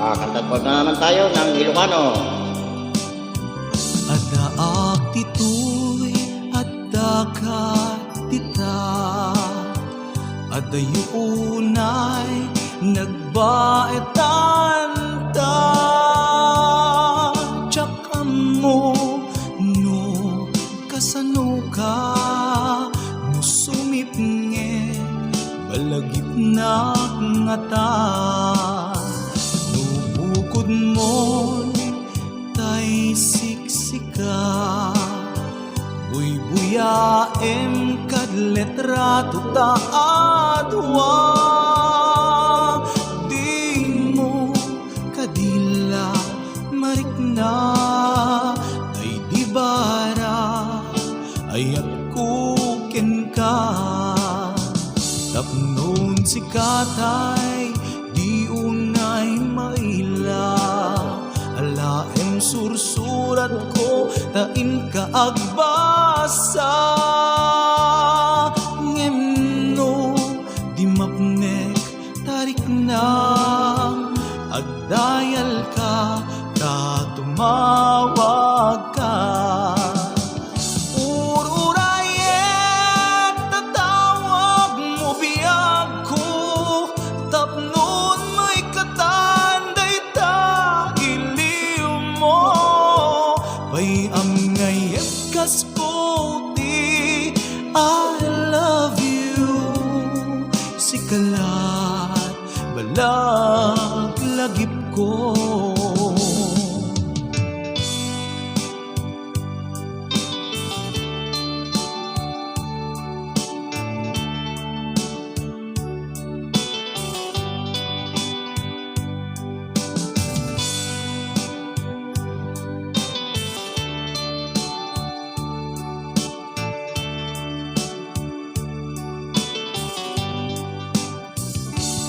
Kanta po na naman tayo ng Ilocano. Adaak titoy at dakat tita, adayunay nagbaetan ta. Tiyakam mo no kasano ka, no sumipnge balagip na ngata. Nubukod mo tay siksika, buy-buyaem kad letra tuta adwa. Di mo kadila marikna ay di bara ayat kuken ka. Tapnon si katay di unay maila, alaem sursurat ko tain ka agbasa. Ngemno di mapnek tarik na, agdayal ka ta tumawag ka. Ururayet tatawag mo biyag ko, tapnon may katanday ta iliw mo. Bayam ngayet kas puti, I love you. Sikalat balag lagip ko.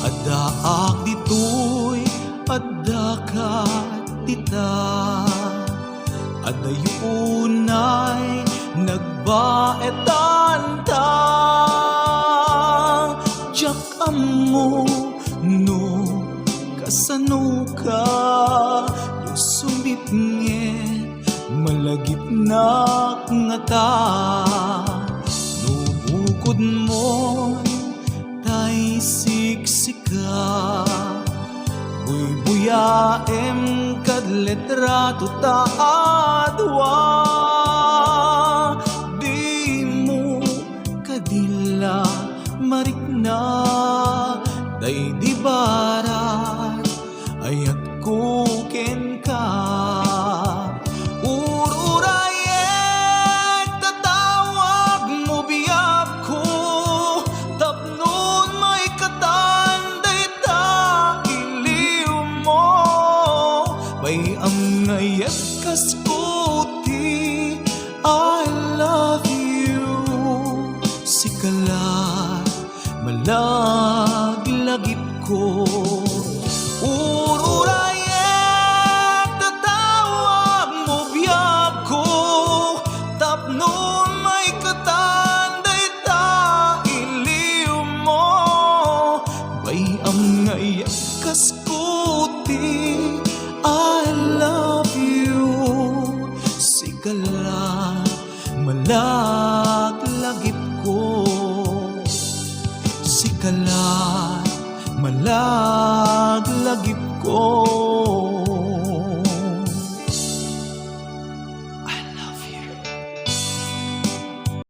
Adaak ditoy adakat tita, adayunay nagbaetan ta. Tiyakam mo no kasano ka, no sumipnget malagip na ngata. Nubukod mo tay siksika, buy-buyaem kad letra tuta adwa. Di mo kadila marikna day di barat ayat kuken ka. Ururayet tatawag mo biyag ko, tapnon may katanday ta iliw mo. Bayam ngayet kas puti, I love you. Sikalat malag lagip ko. Ururayet tatawag mo biyag ko, tapnon may katanday ta iliw mo. Bayam ngayet kas puti, I love you. Sikalat malag lagip ko. Sikalat malag